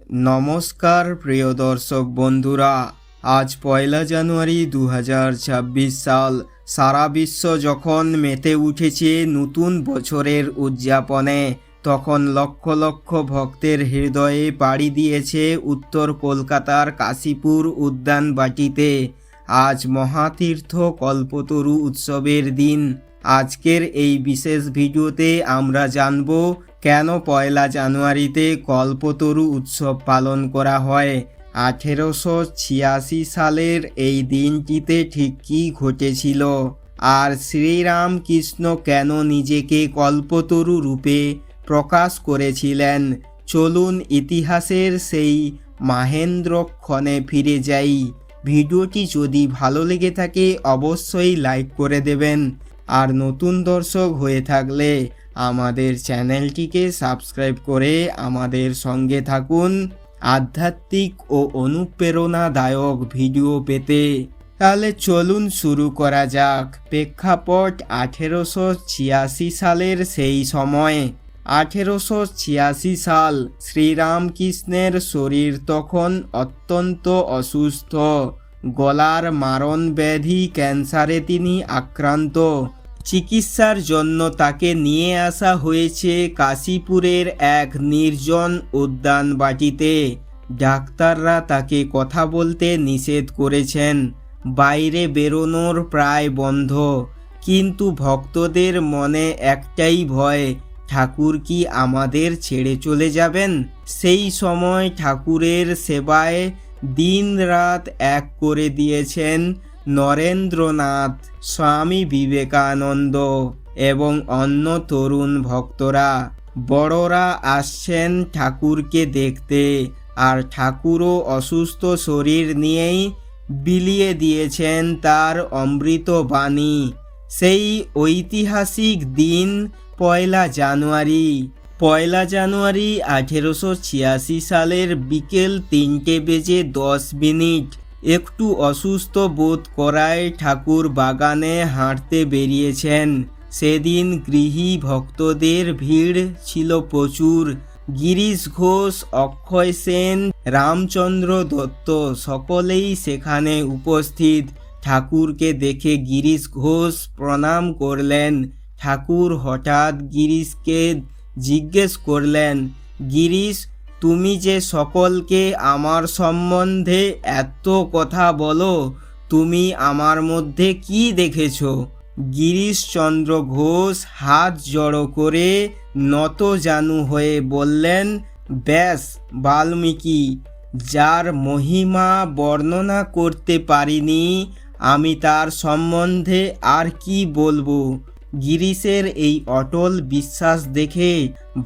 নমস্কার প্রিয় দর্শক বন্ধুরা, আজ পয়লা জানুয়ারি 2026 সাল। সারা বিশ্ব যখন মেতে উঠেছে নতুন বছরের উদযাপনে, তখন লক্ষ লক্ষ ভক্তের হৃদয়ে পাড়ি দিয়েছে উত্তর কলকাতার কাশীপুর উদ্যানবাটিতে। আজ মহাতীর্থ কল্পতরু উৎসবের দিন। আজকের এই বিশেষ ভিডিওতে আমরা জানব কেন পয়লা জানুয়ারিতে কল্পতরু উৎসব পালন করা হয়। 1886 সালের এই দিনটিতে ঠিক কী ঘটেছিল, আর শ্রীরামকৃষ্ণ কেন নিজেকে কল্পতরু রূপে প্রকাশ করেছিলেন। চলুন ইতিহাসের সেই মাহেন্দ্রক্ষণে ফিরে যাই। ভিডিওটি যদি ভালো লেগে থাকে অবশ্যই লাইক করে দেবেন, আর নতুন দর্শক হয়ে থাকলে আমাদের চ্যানেলটিকে সাবস্ক্রাইব করে আমাদের সঙ্গে থাকুন আধ্যাত্মিক ও অনুপ্রেরণাদায়ক ভিডিও পেতে। তাহলে চলুন শুরু করা যাক। প্রেক্ষাপট 1886 সালের সেই সময়। 1886 সাল। শ্রীরামকৃষ্ণের শরীর তখন অত্যন্ত অসুস্থ। গলার মারণ ব্যাধি ক্যান্সারে তিনি আক্রান্ত। চিকিৎসার জন্য তাকে নিয়ে আসা হয়েছে কাশীপুরের এক নির্জন উদ্যানবাটিতে। ডাক্তাররা তাকে কথা বলতে নিষেধ করেছেন, বাইরে বেরোনোর প্রায় বন্ধ। কিন্তু ভক্তদের মনে একটাই ভয়, ঠাকুর কি আমাদের ছেড়ে চলে যাবেন? সেই সময় ঠাকুরের সেবায় দিন রাত এক করে দিয়েছেন নরেন্দ্রনাথ, স্বামী বিবেকানন্দ এবং অন্য তরুণ ভক্তরা। বড়রা আসছেন ঠাকুরকে দেখতে, আর ঠাকুরও অসুস্থ শরীর নিয়েই বিলিয়ে দিয়েছেন তার অমৃত বাণী। সেই ঐতিহাসিক দিন পয়লা জানুয়ারি। পয়লা জানুয়ারি 1886 সালের বিকেল 3:10। একটু অসুস্থ বোধ করায় ঠাকুর বাগানে হাঁটতে বেরিয়েছেন। সেদিন গৃহী ভক্তদের ভিড় ছিল প্রচুর। গিরিশ ঘোষ, অক্ষয় সেন, রামচন্দ্র দত্ত সকলেই সেখানে উপস্থিত। ঠাকুরকে দেখে গিরিশ ঘোষ প্রণাম করলেন। ঠাকুর হঠাৎ গিরিশকে জিজ্ঞেস করলেন, গিরিশ, তুমি যে সকলকে আমার সম্বন্ধে এত কথা বলো, তুমি আমার মধ্যে কি দেখেছ? গিরিশচন্দ্র ঘোষ হাত জড়ো করে নত জানু হয়ে বললেন, ব্যাস বাল্মীকি, যার মহিমা বর্ণনা করতে পারিনি, আমি তার সম্বন্ধে আর কি বলবো। গিরিশের এই অটল বিশ্বাস দেখে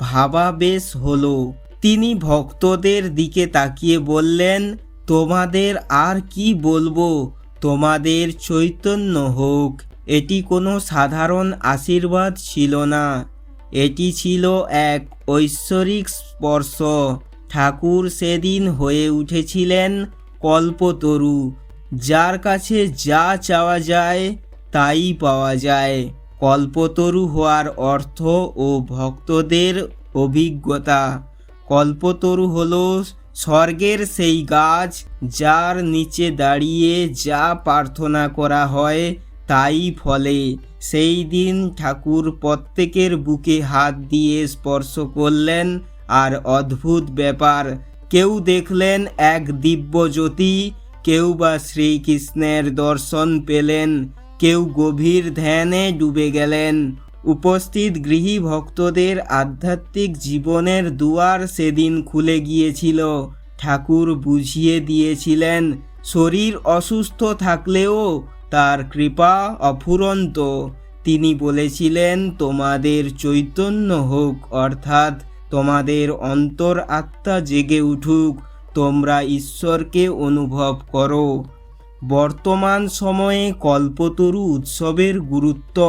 ভাবাবেশ হলো। তিনি ভক্তদের দিকে তাকিয়ে বললেন, তোমাদের আর কি বলবো, তোমাদের চৈতন্য হোক। এটি কোনো সাধারণ আশীর্বাদ ছিল না, এটি ছিল এক ঐশ্বরিক স্পর্শ। ঠাকুর সেদিন হয়ে উঠেছিলেন কল্পতরু, যার কাছে যা চাওয়া যায় তাই পাওয়া যায়। কল্পতরু হওয়ার অর্থ ও ভক্তদের অভিজ্ঞতা। কল্পতরু হলো স্বর্গের সেই গাছ, যার নিচে দাঁড়িয়ে যা প্রার্থনা করা হয় তাই ফলে। সেই দিন ঠাকুর প্রত্যেকের বুকে হাত দিয়ে স্পর্শ করলেন, আর অদ্ভুত ব্যাপার, কেউ দেখলেন এক দিব্য জ্যোতি, কেউ বা শ্রীকৃষ্ণের দর্শন পেলেন, কেউ গভীর ধ্যানে ডুবে গেলেন। উপস্থিত গৃহী ভক্তদের আধ্যাত্মিক জীবনের দুয়ার সেদিন খুলে গিয়েছিল। ঠাকুর বুঝিয়ে দিয়েছিলেন, শরীর অসুস্থ থাকলেও তার কৃপা অফুরন্ত। তিনি বলেছিলেন, তোমাদের চৈতন্য হোক, অর্থাৎ তোমাদের অন্তর আত্মা জেগে উঠুক, তোমরা ঈশ্বরকে অনুভব করো। বর্তমান সময়ে কল্পতরু উৎসবের গুরুত্ব।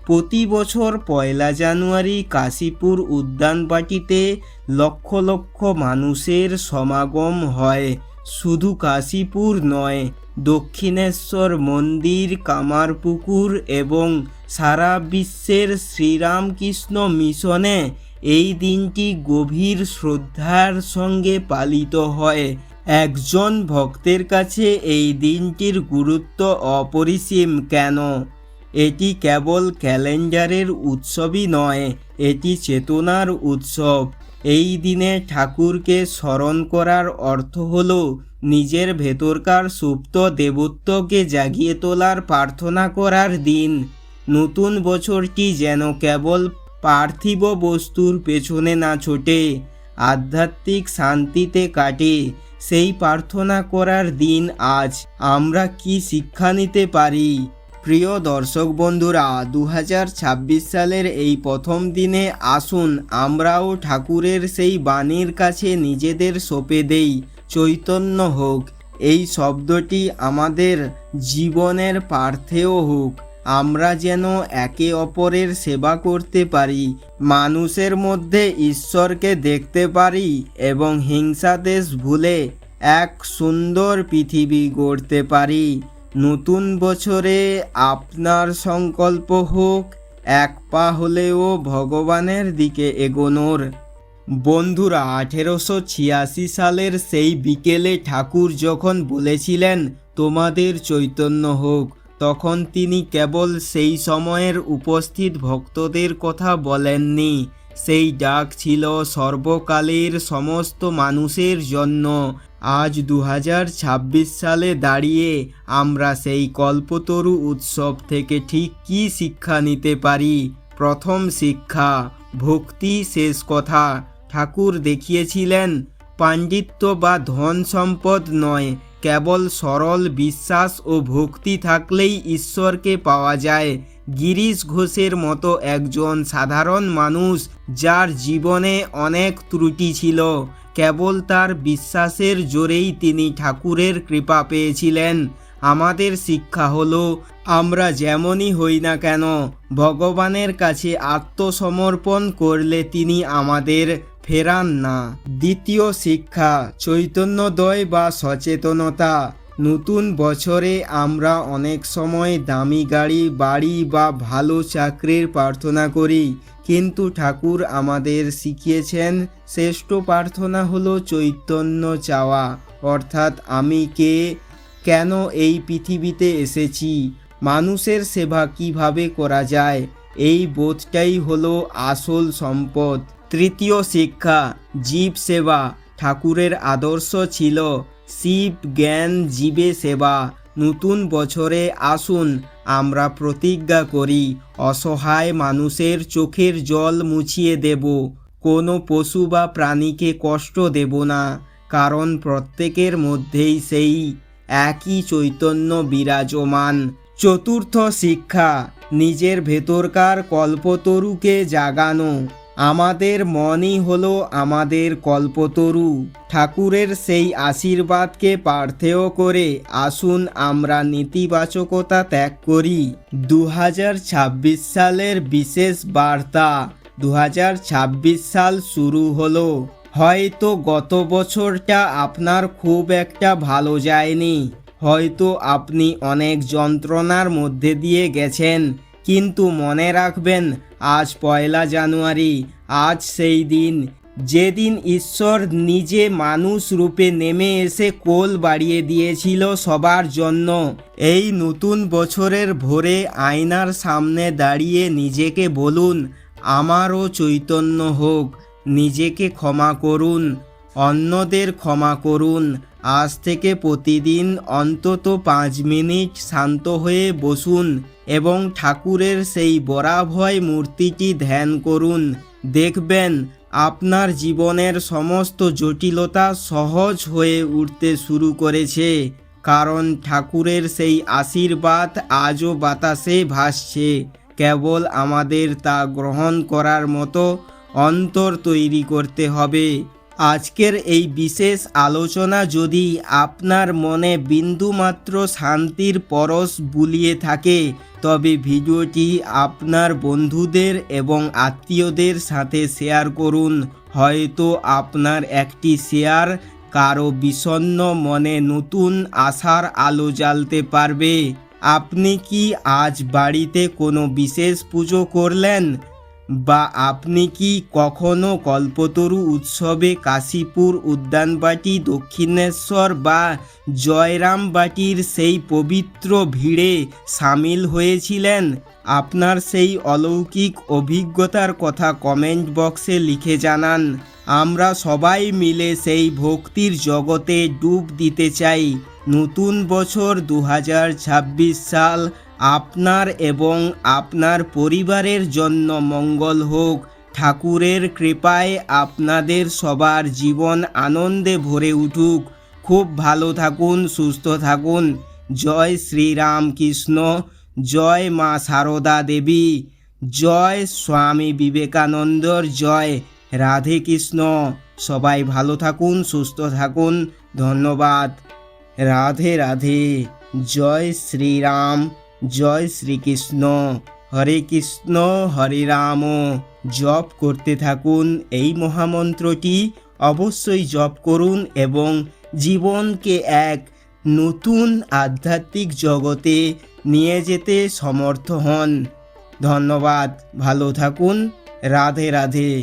প্রতি বছর পয়লা জানুয়ারি কাশীপুর উদ্যানবাটিতে লক্ষ লক্ষ মানুষের সমাগম হয়। শুধু কাশীপুর নয়, দক্ষিণেশ্বর মন্দির, কামারপুকুর এবং সারা বিশ্বের শ্রীরামকৃষ্ণ মিশনে এই দিনটি গভীর শ্রদ্ধার সঙ্গে পালিত হয়। একজন ভক্তের কাছে এই দিনটির গুরুত্ব অপরিসীম। কেন? এটি কেবল ক্যালেন্ডারের উৎসবই নয়, এটি চেতনার উৎসব। এই দিনে ঠাকুরকে স্মরণ করার অর্থ হল নিজের ভেতরকার সুপ্ত দেবত্বকে জাগিয়ে তোলার প্রার্থনা করার দিন। নতুন বছরটি যেন কেবল পার্থিব বস্তুর পেছনে না ছোটে, আধ্যাত্মিক শান্তিতে কাটে। সেই প্রার্থনা করার দিন আজ। আমরা কি শিক্ষা নিতে পারি? প্রিয় দর্শক বন্ধুরা, 2026 সালের এই প্রথম দিনে আসুন আমরাও ঠাকুরের সেই বাণীর কাছে নিজেদের সঁপে দেই। চৈতন্য হোক, এই শব্দটি আমাদের জীবনের পাথেয় হোক। আমরা যেন একে অপরের সেবা করতে পারি, মানুষের মধ্যে ঈশ্বরকে দেখতে পারি এবং হিংসাদেশ ভুলে এক সুন্দর পৃথিবী গড়তে পারি। নতুন বছরে আপনার সংকল্প হোক এক পা হলেও ভগবানের দিকে এগোনোর। বন্ধুরা, 1886 সালের সেই বিকেলে ঠাকুর যখন বলেছিলেন তোমাদের চৈতন্য হোক, তখন তিনি কেবল সেই সময়ের উপস্থিত ভক্তদের কথা বলেননি। সেই ডাক ছিল সর্বকালের সমস্ত মানুষের জন্য। আজ 2026 সালে দাঁড়িয়ে আমরা সেই কল্পতরু উৎসব থেকে ঠিক কী শিক্ষা নিতে পারি? প্রথম শিক্ষা, ভক্তি শেষ কথা। ঠাকুর দেখিয়েছিলেন পাণ্ডিত্য বা ধন সম্পদ নয়, কেবল সরল বিশ্বাস ও ভক্তি থাকলেই ঈশ্বরকে পাওয়া যায়। গিরিশ ঘোষের মতো একজন সাধারণ মানুষ, যার জীবনে অনেক ত্রুটি ছিল, কেবল তার বিশ্বাসের জোরেই তিনি ঠাকুরের কৃপা পেয়েছিলেন। আমাদের শিক্ষা হলো আমরা যেমনই হই না কেন, ভগবানের কাছে আত্মসমর্পণ করলে তিনি আমাদের ফেরান না। দ্বিতীয় শিক্ষা, চৈতন্যদয় বা সচেতনতা। নতুন বছরে আমরা অনেক সময় দামি গাড়ি, বাড়ি বা ভালো চাকরির প্রার্থনা করি, কিন্তু ঠাকুর আমাদের শিখিয়েছেন শ্রেষ্ঠ প্রার্থনা হলো চৈতন্য চাওয়া। অর্থাৎ আমি কে, কেন এই পৃথিবীতে এসেছি, মানুষের সেবা কিভাবে করা যায়, এই বোধটাই হলো আসল সম্পদ। তৃতীয় শিক্ষা, জীব সেবা। ঠাকুরের আদর্শ ছিল শিব জ্ঞান জীবে সেবা। নতুন বছরে আসুন আমরা প্রতিজ্ঞা করি অসহায় মানুষের চোখের জল মুছিয়ে দেব, কোনো পশু বা প্রাণীকে কষ্ট দেব না, কারণ প্রত্যেকের মধ্যেই সেই একই চৈতন্য বিরাজমান। চতুর্থ শিক্ষা, নিজের ভেতরকার কল্পতরুকে জাগানো। আমাদের মনই হলো আমাদের কল্পতরু। ঠাকুরের সেই আশীর্বাদকে পাথেয় করে আসুন আমরা নেতিবাচকতা ত্যাগ করি। 2026 সালের বিশেষ বার্তা। 2026 সাল শুরু হলো। হয়তো গত বছরটা আপনার খুব একটা ভালো যায়নি, হয়তো আপনি অনেক যন্ত্রণার মধ্যে দিয়ে গেছেন, কিন্তু মনে রাখবেন আজ 1 জানুয়ারি। আজ সেই দিন যেদিন ঈশ্বর নিজে মানুষ রূপে নেমে এসে কোল বাড়িয়ে দিয়েছিল সবার জন্য। এই নতুন বছরের ভোরে আয়নার সামনে দাঁড়িয়ে নিজেকে বলুন আমারও চৈতন্য হোক। নিজেকে ক্ষমা করুন, অন্যদের ক্ষমা করুন। আজ থেকে প্রতিদিন অন্তত 5 মিনিট শান্ত হয়ে বসুন এবং ঠাকুরের সেই বরাভয় মূর্তিটি ধ্যান করুন। দেখবেন আপনার জীবনের সমস্ত জটিলতা সহজ হয়ে উঠতে শুরু করেছে, কারণ ঠাকুরের সেই আশীর্বাদ আজও বাতাসে ভাসছে। কেবল আমাদের তা গ্রহণ করার মতো অন্তর তৈরি করতে হবে। আজকের এই বিশেষ আলোচনা যদি আপনার মনে বিন্দুমাত্র শান্তির পরশ বুলিয়ে থাকে, তবে ভিডিওটি আপনার বন্ধুদের এবং আত্মীয়দের সাথে শেয়ার করুন। হয়তো আপনার একটি শেয়ার কারো বিষণ্ণ মনে নতুন আশার আলো জ্বালতে পারবে। আপনি কি আজ বাড়িতে কোনো বিশেষ পুজো করলেন? বা আপনি কি কখনো কল্পতরু উৎসবে কাশীপুর উদ্যানবাটি, দক্ষিণেশ্বর বা জয়রামবাটির সেই পবিত্র ভিড়ে সামিল হয়েছিলেন? আপনার সেই অলৌকিক অভিজ্ঞতার কথা কমেন্ট বক্সে লিখে জানান। আমরা সবাই মিলে সেই ভক্তির জগতে ডুব দিতে চাই। নতুন বছর 2026 সাল আপনার এবং আপনার পরিবারের জন্য মঙ্গল হোক। ঠাকুরের কৃপায় আপনাদের সবার জীবন আনন্দে ভরে উঠুক। খুব ভালো থাকুন, সুস্থ থাকুন। জয় শ্রীরামকৃষ্ণ, জয় মা সারদা দেবী, জয় স্বামী বিবেকানন্দর জয়। রাধে কৃষ্ণ। সবাই ভালো থাকুন, সুস্থ থাকুন। ধন্যবাদ। রাধে রাধে। জয় শ্রীরাম, জয় শ্রীকৃষ্ণ। হরে কৃষ্ণ হরে রাম। জপ করতে থাকুন এই মহামন্ত্রটি। অবশ্যই জপ করুন এবং জীবনকে এক নতুন আধ্যাত্মিক জগতে নিয়ে যেতে সমর্থ হন। ধন্যবাদ। ভালো থাকুন। রাধে রাধে।